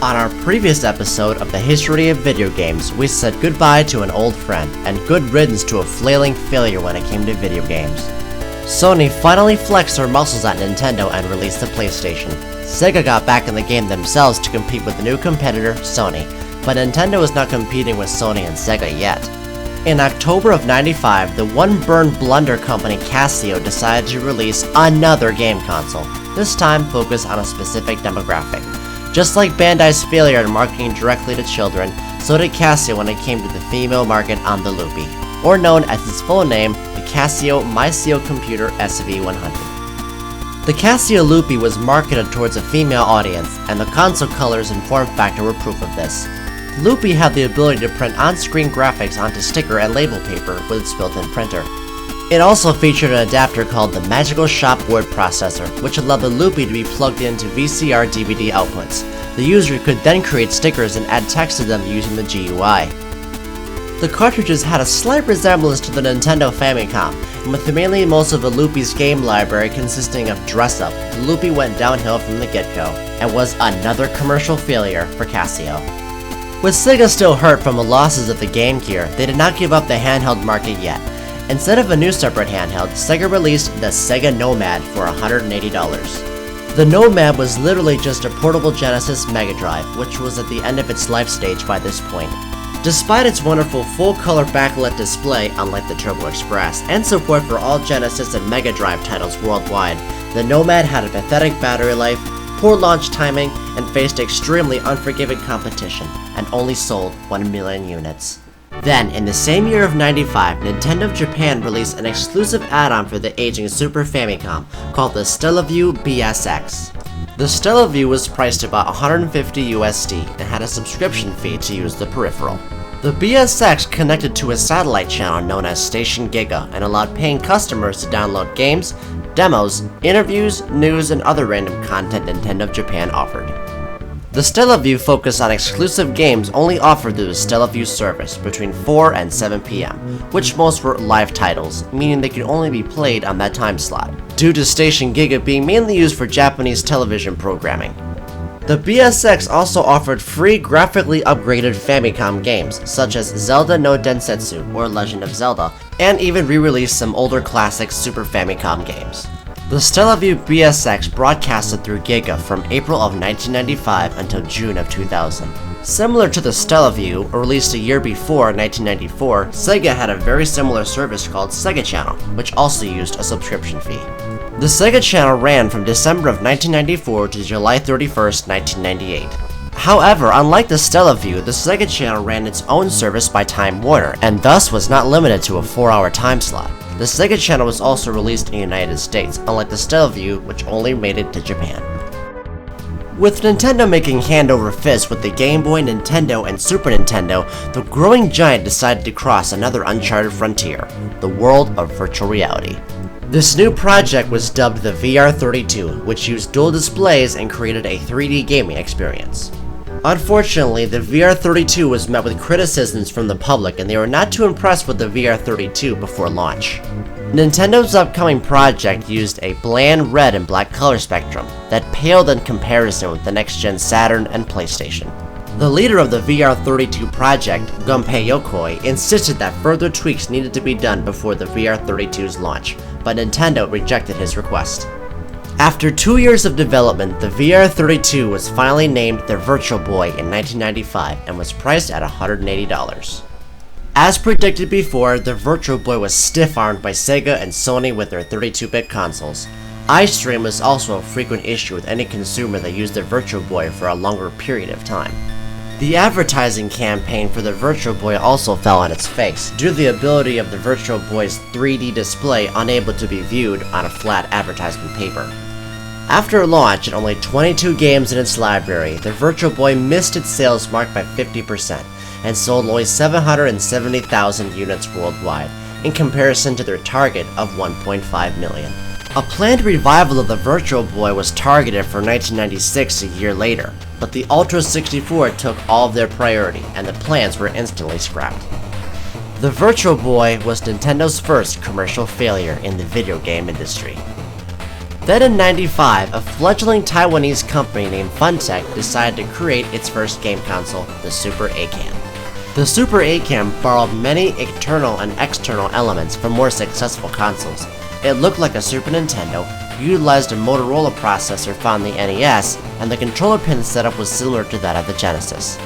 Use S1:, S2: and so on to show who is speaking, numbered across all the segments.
S1: On our previous episode of the history of video games, we said goodbye to an old friend, and good riddance to a flailing failure when it came to video games. Sony finally flexed their muscles at Nintendo and released the PlayStation. Sega got back in the game themselves to compete with the new competitor, Sony, but Nintendo is not competing with Sony and Sega yet. In October of '95, the one-burn blunder company Casio decided to release another game console, this time focused on a specific demographic. Just like Bandai's failure in marketing directly to children, so did Casio when it came to the female market on the Loopy, or known as its full name, the Casio MySeo Computer SV100. The Casio Loopy was marketed towards a female audience, and the console colors and form factor were proof of this. Loopy had the ability to print on-screen graphics onto sticker and label paper with its built-in printer. It also featured an adapter called the Magical Shop Word Processor, which allowed the Loopy to be plugged into VCR DVD outputs. The user could then create stickers and add text to them using the GUI. The cartridges had a slight resemblance to the Nintendo Famicom, and with mainly most of the Loopy's game library consisting of dress-up, the Loopy went downhill from the get-go, and was another commercial failure for Casio. With Sega still hurt from the losses of the Game Gear, they did not give up the handheld market yet. Instead of a new separate handheld, Sega released the Sega Nomad for $180. The Nomad was literally just a portable Genesis Mega Drive, which was at the end of its life stage by this point. Despite its wonderful full-color backlit display, unlike the Turbo Express, and support for all Genesis and Mega Drive titles worldwide, the Nomad had a pathetic battery life, poor launch timing, and faced extremely unforgiving competition, and only sold 1 million units. Then, in the same year of '95, Nintendo of Japan released an exclusive add-on for the aging Super Famicom called the Stellaview BSX. The Stellaview was priced about $150 USD and had a subscription fee to use the peripheral. The BSX connected to a satellite channel known as Station Giga and allowed paying customers to download games, demos, interviews, news, and other random content Nintendo of Japan offered. The Stellaview focused on exclusive games only offered through the Stellaview service between 4 and 7 p.m., which most were live titles, meaning they could only be played on that time slot, due to Station Giga being mainly used for Japanese television programming. The BSX also offered free graphically upgraded Famicom games, such as Zelda no Densetsu or Legend of Zelda, and even re-released some older classic Super Famicom games. The Stellaview BSX broadcasted through Giga from April of 1995 until June of 2000. Similar to the Stellaview, released a year before 1994, Sega had a very similar service called Sega Channel, which also used a subscription fee. The Sega Channel ran from December of 1994 to July 31st, 1998. However, unlike the Stellaview, the Sega Channel ran its own service by Time Warner, and thus was not limited to a 4-hour time slot. The Sega Channel was also released in the United States, unlike the Stellaview, which only made it to Japan. With Nintendo making hand over fist with the Game Boy, Nintendo, and Super Nintendo, the growing giant decided to cross another uncharted frontier, the world of virtual reality. This new project was dubbed the VR32, which used dual displays and created a 3D gaming experience. Unfortunately, the VR32 was met with criticisms from the public, and they were not too impressed with the VR32 before launch. Nintendo's upcoming project used a bland red and black color spectrum that paled in comparison with the next-gen Saturn and PlayStation. The leader of the VR32 project, Gunpei Yokoi, insisted that further tweaks needed to be done before the VR32's launch, but Nintendo rejected his request. After 2 years of development, the VR32 was finally named the Virtual Boy in 1995 and was priced at $180. As predicted before, the Virtual Boy was stiff-armed by Sega and Sony with their 32-bit consoles. iStream was also a frequent issue with any consumer that used the Virtual Boy for a longer period of time. The advertising campaign for the Virtual Boy also fell on its face, due to the ability of the Virtual Boy's 3D display unable to be viewed on a flat advertisement paper. After launch and only 22 games in its library, the Virtual Boy missed its sales mark by 50% and sold only 770,000 units worldwide, in comparison to their target of 1.5 million. A planned revival of the Virtual Boy was targeted for 1996 a year later, but the Ultra 64 took all of their priority and the plans were instantly scrapped. The Virtual Boy was Nintendo's first commercial failure in the video game industry. Then in '95, a fledgling Taiwanese company named Funtech decided to create its first game console, the Super A-Can. The Super A-Can borrowed many internal and external elements from more successful consoles. It looked like a Super Nintendo, utilized a Motorola processor found in the NES, and the controller pin setup was similar to that of the Genesis.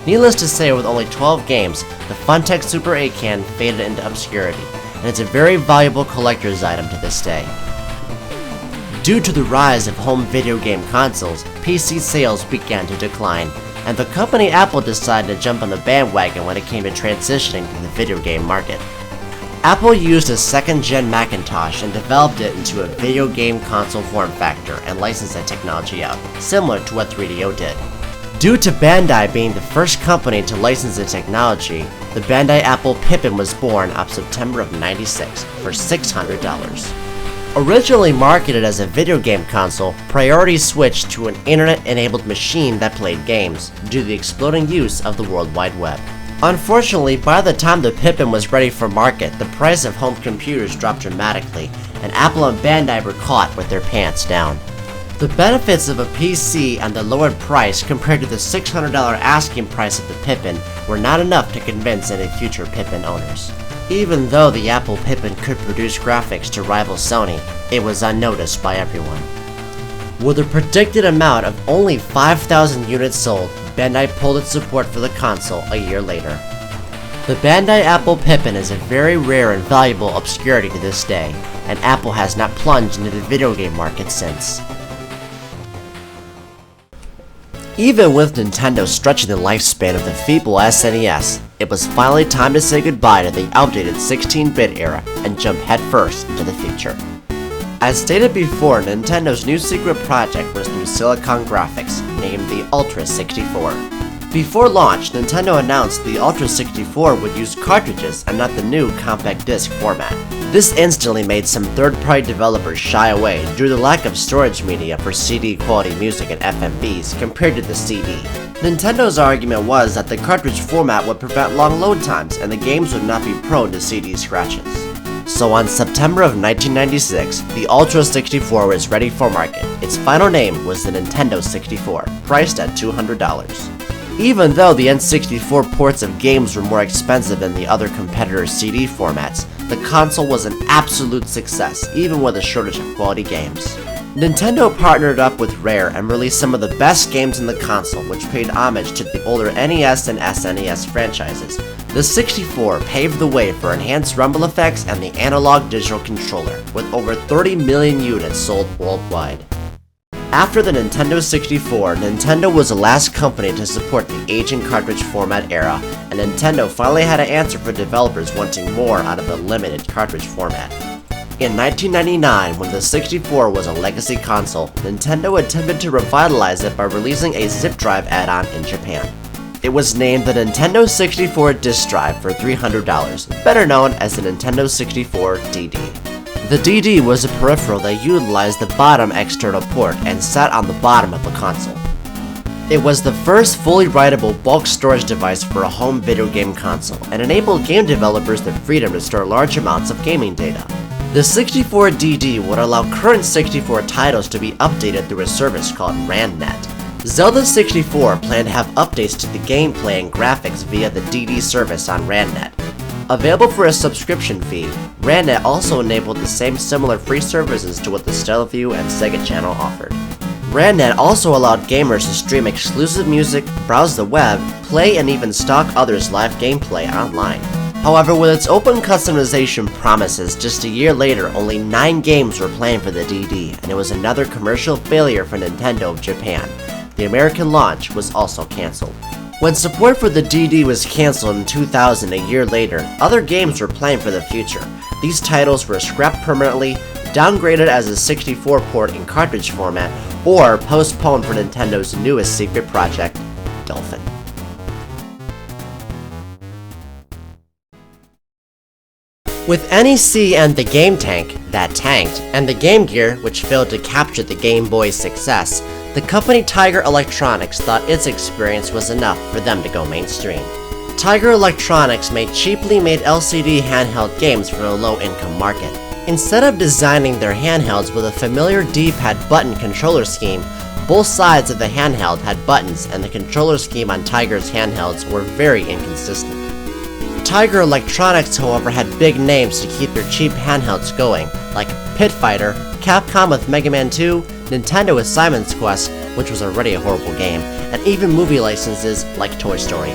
S1: Needless to say, with only 12 games, the Funtech Super A-Can faded into obscurity, and it's a very valuable collector's item to this day. Due to the rise of home video game consoles, PC sales began to decline, and the company Apple decided to jump on the bandwagon when it came to transitioning to the video game market. Apple used a second-gen Macintosh and developed it into a video game console form factor and licensed that technology out, similar to what 3DO did. Due to Bandai being the first company to license the technology, the Bandai Apple Pippin was born on September of '96 for $600. Originally marketed as a video game console, priority switched to an internet-enabled machine that played games, due to the exploding use of the World Wide Web. Unfortunately, by the time the Pippin was ready for market, the price of home computers dropped dramatically, and Apple and Bandai were caught with their pants down. The benefits of a PC and the lowered price compared to the $600 asking price of the Pippin were not enough to convince any future Pippin owners. Even though the Apple Pippin could produce graphics to rival Sony, it was unnoticed by everyone. With a predicted amount of only 5,000 units sold, Bandai pulled its support for the console a year later. The Bandai Apple Pippin is a very rare and valuable obscurity to this day, and Apple has not plunged into the video game market since. Even with Nintendo stretching the lifespan of the feeble SNES, it was finally time to say goodbye to the outdated 16-bit era and jump headfirst into the future. As stated before, Nintendo's new secret project was through Silicon Graphics, named the Ultra 64. Before launch, Nintendo announced the Ultra 64 would use cartridges and not the new compact disc format. This instantly made some third-party developers shy away due to the lack of storage media for CD-quality music and FMVs compared to the CD. Nintendo's argument was that the cartridge format would prevent long load times and the games would not be prone to CD scratches. So on September of 1996, the Ultra 64 was ready for market. Its final name was the Nintendo 64, priced at $200. Even though the N64 ports of games were more expensive than the other competitors' CD formats, the console was an absolute success, even with a shortage of quality games. Nintendo partnered up with Rare and released some of the best games in the console, which paid homage to the older NES and SNES franchises. The 64 paved the way for enhanced rumble effects and the analog-digital controller, with over 30 million units sold worldwide. After the Nintendo 64, Nintendo was the last company to support the aging cartridge format era, and Nintendo finally had an answer for developers wanting more out of the limited cartridge format. In 1999, when the 64 was a legacy console, Nintendo attempted to revitalize it by releasing a zip drive add-on in Japan. It was named the Nintendo 64 Disk Drive for $300, better known as the Nintendo 64 DD. The DD was a peripheral that utilized the bottom external port and sat on the bottom of the console. It was the first fully writable bulk storage device for a home video game console and enabled game developers the freedom to store large amounts of gaming data. The 64 DD would allow current 64 titles to be updated through a service called RandNet. Zelda 64 planned to have updates to the gameplay and graphics via the DD service on RandNet. Available for a subscription fee, RandNet also enabled the same similar free services to what the Stellaview and Sega Channel offered. RandNet also allowed gamers to stream exclusive music, browse the web, play and even stalk others' live gameplay online. However, with its open customization promises, just a year later only 9 games were planned for the DD, and it was another commercial failure for Nintendo of Japan. The American launch was also cancelled. When support for the DD was cancelled in 2000 a year later, other games were planned for the future. These titles were scrapped permanently, downgraded as a 64 port in cartridge format, or postponed for Nintendo's newest secret project, Dolphin. With NEC and the Game Tank, that tanked, and the Game Gear, which failed to capture the Game Boy's success, the company Tiger Electronics thought its experience was enough for them to go mainstream. Tiger Electronics made cheaply made LCD handheld games for a low-income market. Instead of designing their handhelds with a familiar D-pad button controller scheme, both sides of the handheld had buttons, and the controller scheme on Tiger's handhelds were very inconsistent. Tiger Electronics, however, had big names to keep their cheap handhelds going, like Pit Fighter, Capcom with Mega Man 2, Nintendo with Simon's Quest, which was already a horrible game, and even movie licenses like Toy Story.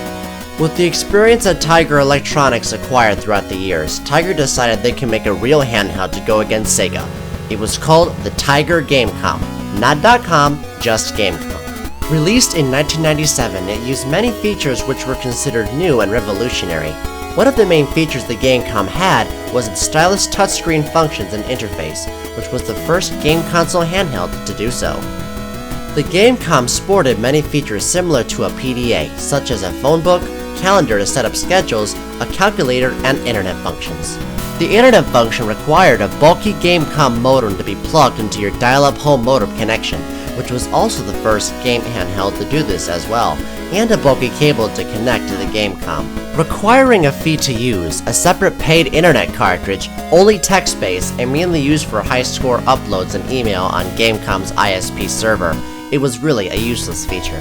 S1: With the experience that Tiger Electronics acquired throughout the years, Tiger decided they could make a real handheld to go against Sega. It was called the Tiger Gamecom. Not .com, just Gamecom. Released in 1997, it used many features which were considered new and revolutionary. One of the main features the Gamecom had was its stylish touchscreen functions and interface, which was the first game console handheld to do so. The Gamecom sported many features similar to a PDA, such as a phone book, calendar to set up schedules, a calculator, and internet functions. The internet function required a bulky Gamecom modem to be plugged into your dial-up home modem connection, which was also the first game handheld to do this as well, and a bulky cable to connect to the Gamecom. Requiring a fee to use, a separate paid internet cartridge, only text-based, and mainly used for high-score uploads and email on Gamecom's ISP server, it was really a useless feature.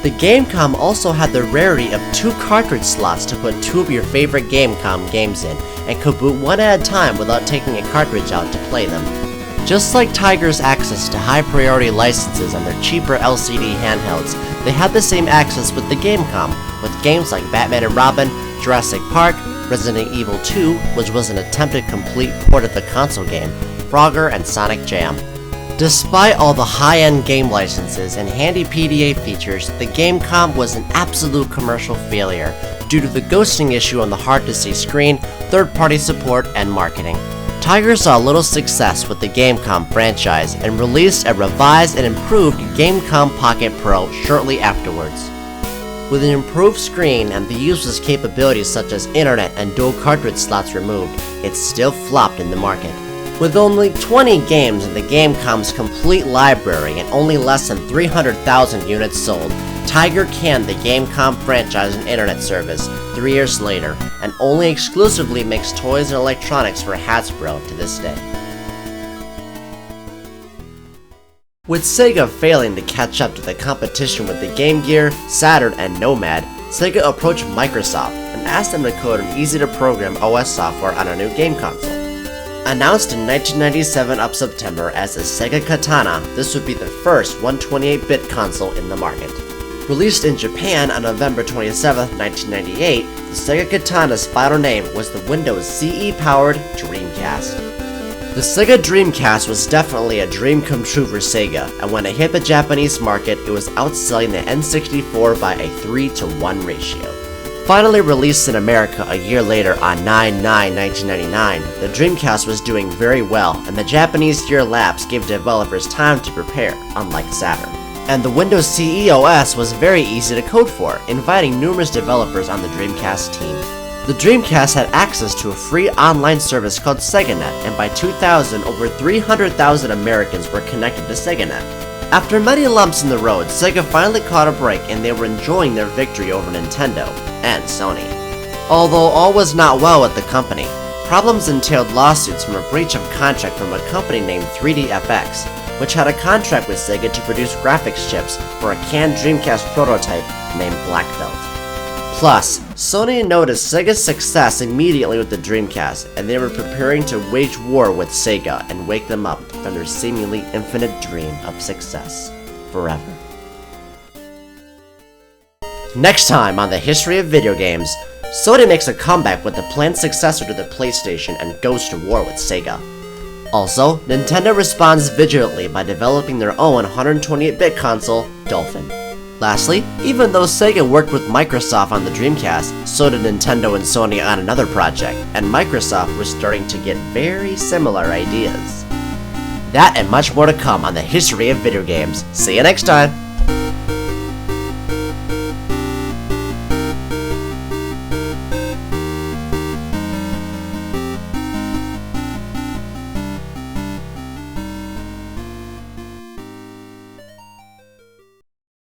S1: The Gamecom also had the rarity of 2 cartridge slots to put 2 of your favorite Gamecom games in, and could boot one at a time without taking a cartridge out to play them. Just like Tiger's access to high-priority licenses on their cheaper LCD handhelds, they had the same access with the Gamecom, with games like Batman and Robin, Jurassic Park, Resident Evil 2, which was an attempted complete port of the console game, Frogger, and Sonic Jam. Despite all the high-end game licenses and handy PDA features, the Gamecom was an absolute commercial failure due to the ghosting issue on the hard-to-see screen, third-party support, and marketing. Tiger saw little success with the Gamecom franchise and released a revised and improved Gamecom Pocket Pro shortly afterwards. With an improved screen and the useless capabilities such as internet and dual cartridge slots removed, it still flopped in the market. With only 20 games in the Gamecom's complete library and only less than 300,000 units sold, Tiger canned the Gamecom franchise and internet service 3 years later, and only exclusively makes toys and electronics for Hasbro to this day. With Sega failing to catch up to the competition with the Game Gear, Saturn, and Nomad, Sega approached Microsoft and asked them to code an easy-to-program OS software on a new game console. Announced in 1997 of September as the Sega Katana, this would be the first 128-bit console in the market. Released in Japan on November 27, 1998, the Sega Katana's final name was the Windows CE-powered Dreamcast. The Sega Dreamcast was definitely a dream come true for Sega, and when it hit the Japanese market, it was outselling the N64 by a 3-to-1 ratio. Finally released in America a year later on 9/9/1999, the Dreamcast was doing very well, and the Japanese year lapse gave developers time to prepare, unlike Saturn. And the Windows CE OS was very easy to code for, inviting numerous developers on the Dreamcast team. The Dreamcast had access to a free online service called SegaNet, and by 2000, over 300,000 Americans were connected to SegaNet. After many lumps in the road, Sega finally caught a break, and they were enjoying their victory over Nintendo and Sony. Although all was not well with the company, problems entailed lawsuits from a breach of contract from a company named 3DFX, which had a contract with Sega to produce graphics chips for a canned Dreamcast prototype named Black Belt. Plus, Sony noticed Sega's success immediately with the Dreamcast, and they were preparing to wage war with Sega and wake them up from their seemingly infinite dream of success forever. Next time on the history of video games, Sony makes a comeback with the planned successor to the PlayStation and goes to war with Sega. Also, Nintendo responds vigilantly by developing their own 128-bit console, Dolphin. Lastly, even though Sega worked with Microsoft on the Dreamcast, so did Nintendo and Sony on another project, and Microsoft was starting to get very similar ideas. That and much more to come on the history of video games. See you next time!